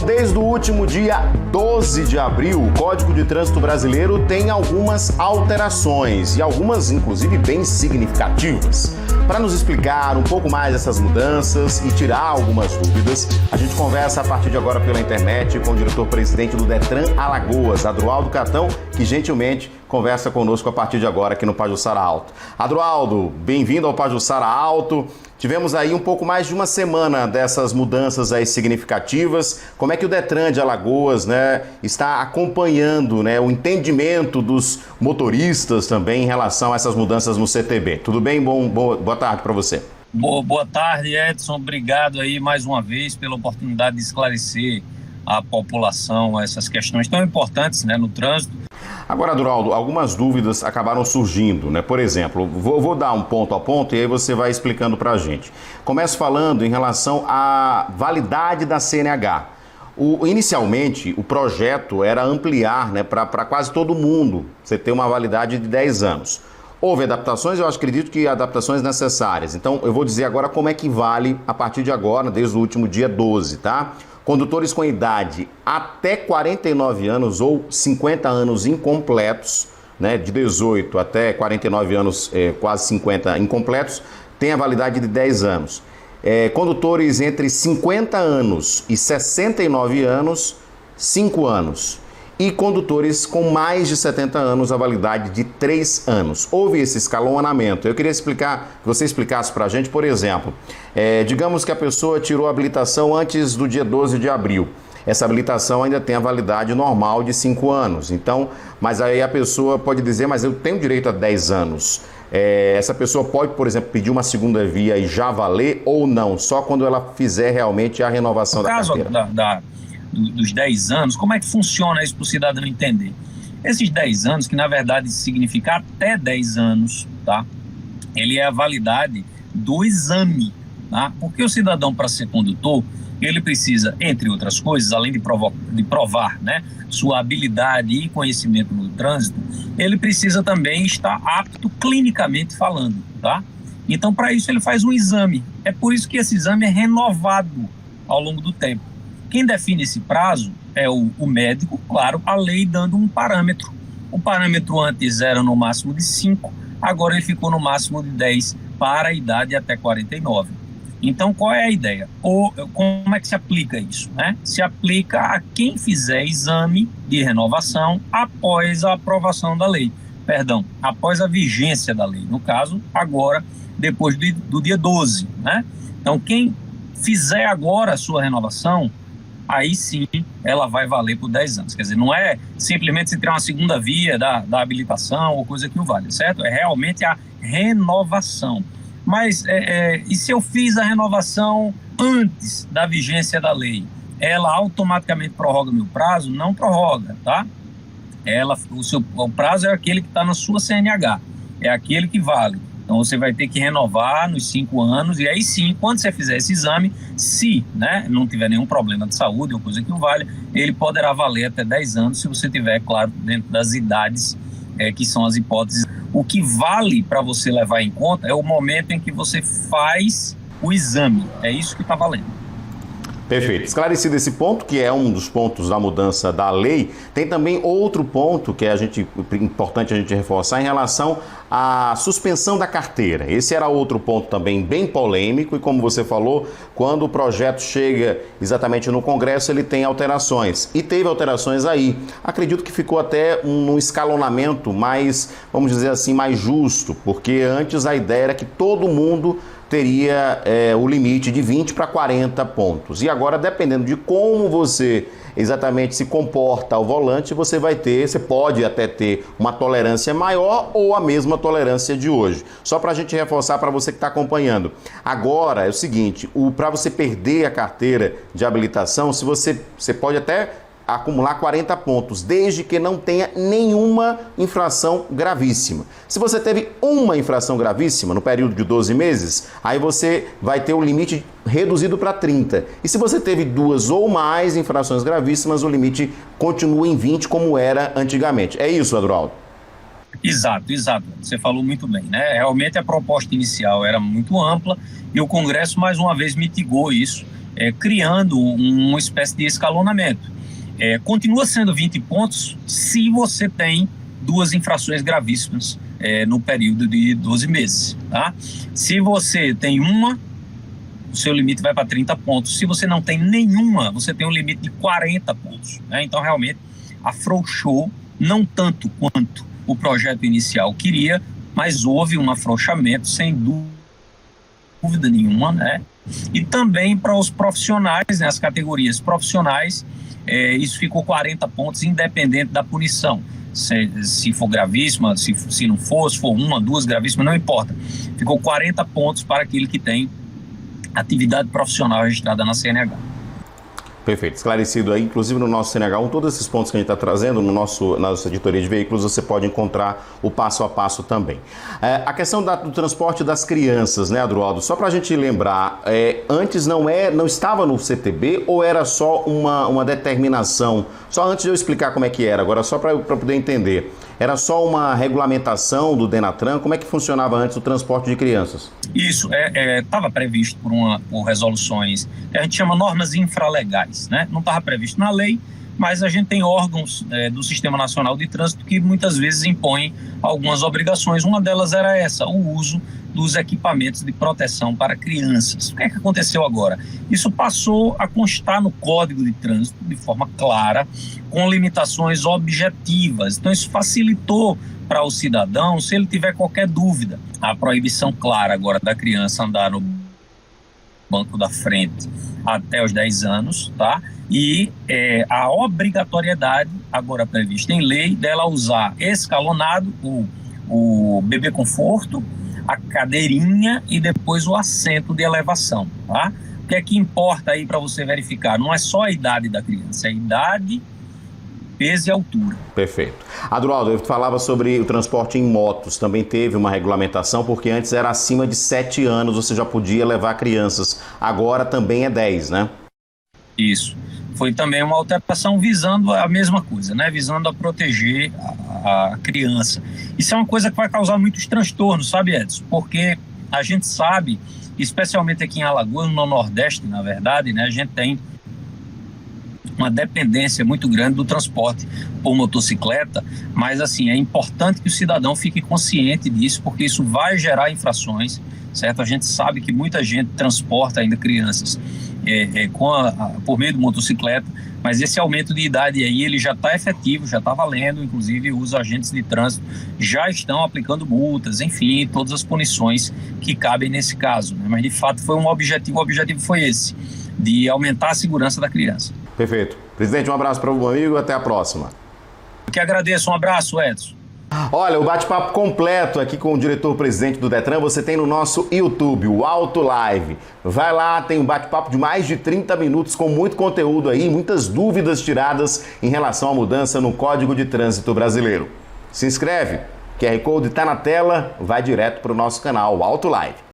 Desde o último dia 12 de abril, o Código de Trânsito Brasileiro tem algumas alterações e algumas, inclusive, bem significativas. Para nos explicar um pouco mais essas mudanças e tirar algumas dúvidas, a gente conversa a partir de agora pela internet com o diretor-presidente do Detran Alagoas, Adroaldo Catão, que gentilmente conversa conosco a partir de agora aqui no Pajuçara Alto. Adroaldo, bem-vindo ao Pajuçara Alto. Tivemos aí um pouco mais de uma semana dessas mudanças aí significativas. Como é que o Detran de Alagoas, está acompanhando, o entendimento dos motoristas também em relação a essas mudanças no CTB? Tudo bem? Boa tarde para você. Boa tarde, Edson. Obrigado aí mais uma vez pela oportunidade de esclarecer à população essas questões tão importantes, no trânsito. Agora, Adroaldo, algumas dúvidas acabaram surgindo, Por exemplo, vou dar um ponto a ponto e aí você vai explicando para a gente. Começo falando em relação à validade da CNH. Inicialmente, o projeto era ampliar, para quase todo mundo, você ter uma validade de 10 anos. Houve adaptações, eu acredito que adaptações necessárias. Então, eu vou dizer agora como é que vale a partir de agora, desde o último dia 12, tá? Condutores com idade até 49 anos ou 50 anos incompletos, de 18 até 49 anos, quase 50 incompletos, tem a validade de 10 anos. Condutores entre 50 anos e 69 anos, 5 anos. E condutores com mais de 70 anos, a validade de 3 anos. Houve esse escalonamento. Eu queria que você explicasse para a gente, por exemplo, digamos que a pessoa tirou a habilitação antes do dia 12 de abril. Essa habilitação ainda tem a validade normal de 5 anos. Então, mas aí a pessoa pode dizer, mas eu tenho direito a 10 anos. Essa pessoa pode, por exemplo, pedir uma segunda via e já valer ou não? Só quando ela fizer realmente a renovação da carteira. No caso dos 10 anos, como é que funciona isso para o cidadão entender? Esses 10 anos, que na verdade significa até 10 anos, tá? Ele é a validade do exame, tá? Porque o cidadão, para ser condutor, ele precisa, entre outras coisas, além de provar, sua habilidade e conhecimento no trânsito, ele precisa também estar apto clinicamente falando, tá? Então, para isso, ele faz um exame. É por isso que esse exame é renovado ao longo do tempo. Quem define esse prazo é o médico, claro, a lei dando um parâmetro. O parâmetro antes era no máximo de 5, agora ele ficou no máximo de 10 para a idade até 49. Então, qual é a ideia? Como é que se aplica isso? Se aplica a quem fizer exame de renovação após a aprovação da lei. Perdão, após a vigência da lei. No caso, agora, depois do dia 12. Então, quem fizer agora a sua renovação, aí sim ela vai valer por 10 anos. Quer dizer, não é simplesmente se tirar uma segunda via da habilitação ou coisa que não vale, certo? É realmente a renovação. Mas, e se eu fiz a renovação antes da vigência da lei? Ela automaticamente prorroga meu prazo? Não prorroga, tá? O prazo é aquele que está na sua CNH, é aquele que vale. Então, você vai ter que renovar nos 5 anos e aí sim, quando você fizer esse exame, se não tiver nenhum problema de saúde ou coisa que não vale, ele poderá valer até 10 anos se você tiver, claro, dentro das idades que são as hipóteses. O que vale para você levar em conta é o momento em que você faz o exame. É isso que está valendo. Perfeito. Esclarecido esse ponto, que é um dos pontos da mudança da lei, tem também outro ponto que é importante a gente reforçar em relação à suspensão da carteira. Esse era outro ponto também bem polêmico e, como você falou, quando o projeto chega exatamente no Congresso, ele tem alterações. E teve alterações aí. Acredito que ficou até um escalonamento mais, vamos dizer assim, mais justo, porque antes a ideia era que todo mundo teria o limite de 20 para 40 pontos. E agora, dependendo de como você exatamente se comporta ao volante, você pode até ter uma tolerância maior ou a mesma tolerância de hoje. Só para a gente reforçar para você que está acompanhando. Agora é o seguinte, para você perder a carteira de habilitação, você pode até acumular 40 pontos, desde que não tenha nenhuma infração gravíssima. Se você teve uma infração gravíssima no período de 12 meses, aí você vai ter o limite reduzido para 30. E se você teve 2 ou mais infrações gravíssimas, o limite continua em 20, como era antigamente. É isso, Adroaldo? Exato. Você falou muito bem, né? Realmente a proposta inicial era muito ampla e o Congresso, mais uma vez, mitigou isso, criando uma espécie de escalonamento. Continua sendo 20 pontos se você tem 2 infrações gravíssimas no período de 12 meses. Tá? Se você tem uma, o seu limite vai para 30 pontos. Se você não tem nenhuma, você tem um limite de 40 pontos. Né? Então, realmente, afrouxou, não tanto quanto o projeto inicial queria, mas houve um afrouxamento, sem dúvida nenhuma, né? E também para os profissionais, né, as categorias profissionais, isso ficou 40 pontos, independente da punição. Se for gravíssima, se não for, se for 1, 2 gravíssimas, não importa. Ficou 40 pontos para aquele que tem atividade profissional registrada na CNH. Perfeito, esclarecido aí, inclusive no nosso CNH1, todos esses pontos que a gente está trazendo na nossa editoria de veículos, você pode encontrar o passo a passo também. A questão do transporte das crianças, né, Adroaldo? Só para a gente lembrar, antes não estava no CTB ou era só uma determinação? Só antes de eu explicar como é que era, agora só para poder entender. Era só uma regulamentação do Denatran? Como é que funcionava antes o transporte de crianças? Isso, estava previsto por resoluções, a gente chama normas infralegais, né? Não estava previsto na lei, mas a gente tem órgãos do Sistema Nacional de Trânsito que muitas vezes impõem algumas obrigações. Uma delas era essa, o uso dos equipamentos de proteção para crianças. O que é que aconteceu agora? Isso passou a constar no Código de Trânsito de forma clara, com limitações objetivas. Então isso facilitou para o cidadão, se ele tiver qualquer dúvida. A proibição clara agora da criança andar no banco da frente até os 10 anos, tá? E a obrigatoriedade, agora prevista em lei, dela usar escalonado o bebê conforto, a cadeirinha e depois o assento de elevação, tá? O que é que importa aí para você verificar? Não é só a idade da criança, é a idade, peso e altura. Perfeito. Adroaldo, eu falava sobre o transporte em motos, também teve uma regulamentação, porque antes era acima de 7 anos, você já podia levar crianças, agora também é 10, né? Isso. Foi também uma alteração visando a mesma coisa, né? Visando a proteger a criança. Isso é uma coisa que vai causar muitos transtornos, sabe, Edson? Porque a gente sabe, especialmente aqui em Alagoas, no Nordeste, na verdade, né? A gente tem uma dependência muito grande do transporte por motocicleta, mas assim, é importante que o cidadão fique consciente disso, porque isso vai gerar infrações, certo? A gente sabe que muita gente transporta ainda crianças por meio de motocicleta, mas esse aumento de idade aí, ele já está efetivo, já está valendo, inclusive os agentes de trânsito já estão aplicando multas, enfim, todas as punições que cabem nesse caso, né? Mas de fato foi um objetivo, o objetivo foi esse, de aumentar a segurança da criança. Perfeito. Presidente, um abraço para o meu amigo, até a próxima. Eu que agradeço, um abraço, Edson. Olha, o bate-papo completo aqui com o diretor-presidente do Detran você tem no nosso YouTube, o Auto Live. Vai lá, tem um bate-papo de mais de 30 minutos com muito conteúdo aí, muitas dúvidas tiradas em relação à mudança no Código de Trânsito Brasileiro. Se inscreve, QR Code está na tela, vai direto para o nosso canal, o Auto Live.